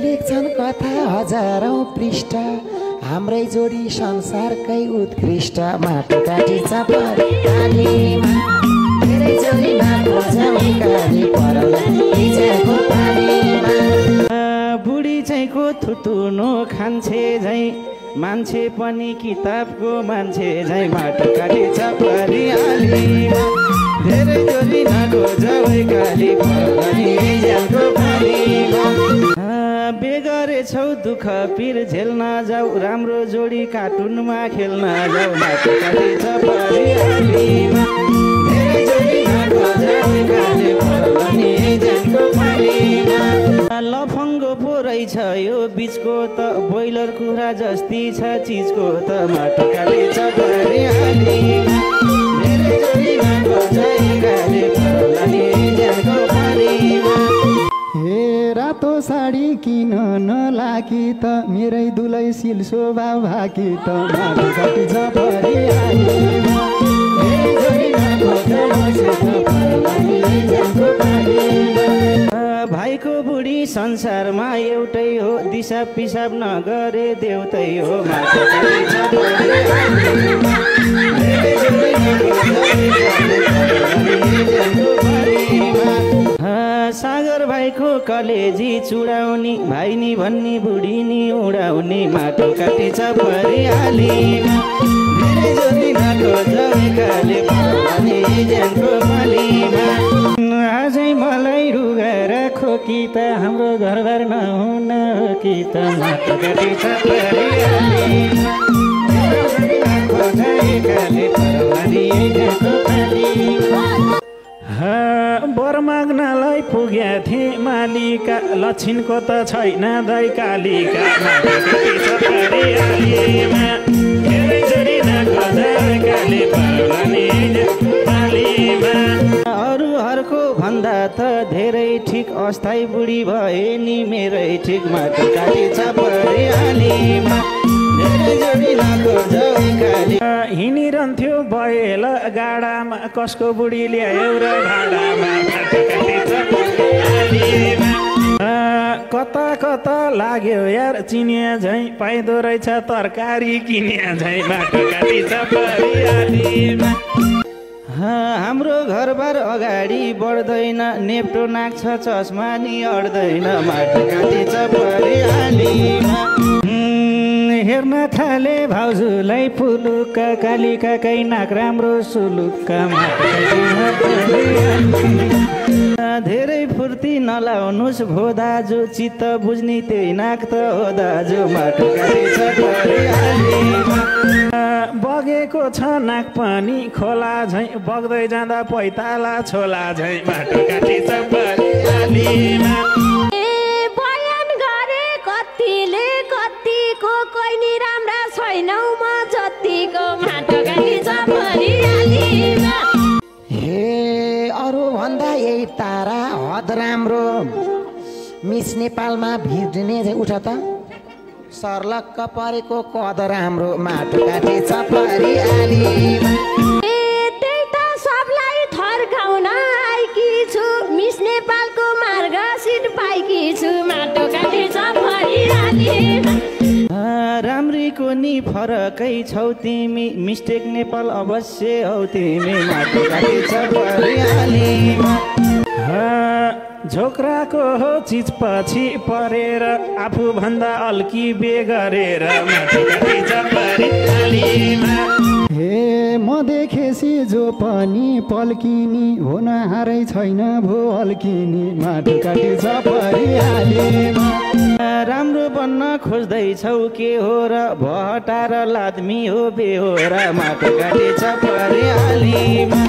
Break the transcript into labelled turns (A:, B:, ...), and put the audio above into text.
A: लेख्छन् कथा हजारौं पृष्ठ हाम्रै जोडी संसारकै उत्कृष्ट माटो काटी चपरालीमा धेरै जोडी नखोजौँ काली परला हिजोको पानीमा
B: बुढी चाहिँको थुतुनो खान्छे झैँ मान्छे पनि किताबको मान्छे झैँ माटो काटी चपरालीमा धेरै जोडी नखोजौँ काली परला हिजोको पानीमा बेगरेछौ दुःख पिर झेल्न जाऊ राम्रो जोडी कार्टुनमा खेल्न जाऊ माटो काटी चपरालीमा धेरै जोडी नखोजौँ काली परला हिजोको पानीमा लफङ्गो पो रहेछ यो बिचको त बोइलर कुखुरा जस्ती छ चिजको त माटो काटी चपरालीमा धेरै जोडी नखोजौँ काली परला हिजोको पानीमा
C: हे रातो साडी किन नलाकी त मेरै दुलै सिल शोभा भाकी त माटो काटी चपरालीमा धेरै जोडी नखोजौँ परला हिजोको पानीमा
B: भाइको बुढी संसारमा एउटै हो दिसा पिसाब नगरे देउतै हो माटो काटी चपरालीमा धेरै जोडी सागर भाइको कलेजी चुडाउने भाइ नि भन्ने बुढी नि उडाउने माटो काटी चपरालीमा धेरै जोडी नखोजौँ काली परला हिजोको पानीमा आजै मलाई रुगाएर खोकी त हाम्रो घरबार नहुन हो कि त माटो काटी चपरालीमा धेरै जोडी नखोजौँ काली परला हिजोको पानीमा वर माग्नलाई पुग्या थिए मालिका लक्षिणको त छैन दाइ कालिका माटो काटी चपरालीमा धेरै जोडी नखोजौँ काली परला हिजोको पानीमा अरूहरूको भन्दा त धेरै ठिक अस्थायी बुढी भए नि मेरै ठिक माटो काटी चपरालीमा धेरै जोडी नखोजौँ काली हिँडिरहन्थ्यो बयल गाडामा कसको बुढी ल्यायो र भाडामा माटो काटी चपरालीमा कता कता लाग्यो यार चिनिया झैँ पाइँदो रहेछ तरकारी किनिया झैँ माटो काटी चपरालीमा हाम्रो घरबार अगाडि बढ्दैन नेप्टो नाक्छ चस्मा नि अड्दैन माटो काटी चपरालीमा हेर्न थाले भाउजूलाई फुलुक्क कालिकाकै नाक राम्रो सुलुक्क माटो काटी धेरै फुर्ती नलाउनुस् भो दाजु चित्त बुझ्ने त्यही नाक त हो दाजु माटो काटी चपरालीमा बगेको छ नाक पनि खोला झैँ बग्दै जाँदा पैताला छोला झैँ माटो काटी चपरालीमा
D: बयान गरे कतिले कतिको कोही नि राम्रा छैनौ म जतिको माटो काटी चपरालीमा
A: हे अरू भन्दा यही तारा हद राम्रो मिस नेपालमा भिड्ने उठ त सर्लक्क परेको कद राम्रो माटो काटी चपरालीमा
D: त्यही त सबलाई थर्काउन आएकी छु मिस नेपालको मार्ग सिट पाएकी छु माटो काटी चपरालीमा
B: राम्रीको नि फरकै छौ तिमी मिस्टेक नेपाल अवश्य हौ तिमी माटो काटी चपरालीमा झोक्राको हो चिज पछि परेर आफूभन्दा अल्की बेगरेर माटो काटी चपरालीमा
C: हे म देखेसी जो पनि पल्किनी हुन हारै छैन भो अल्किनी माटो काटी चपरालीमा
B: राम्रो बन्न खोज्दैछौ के हो र भटार लाद्मी हो बेहोरा माटो काटी चपरालीमा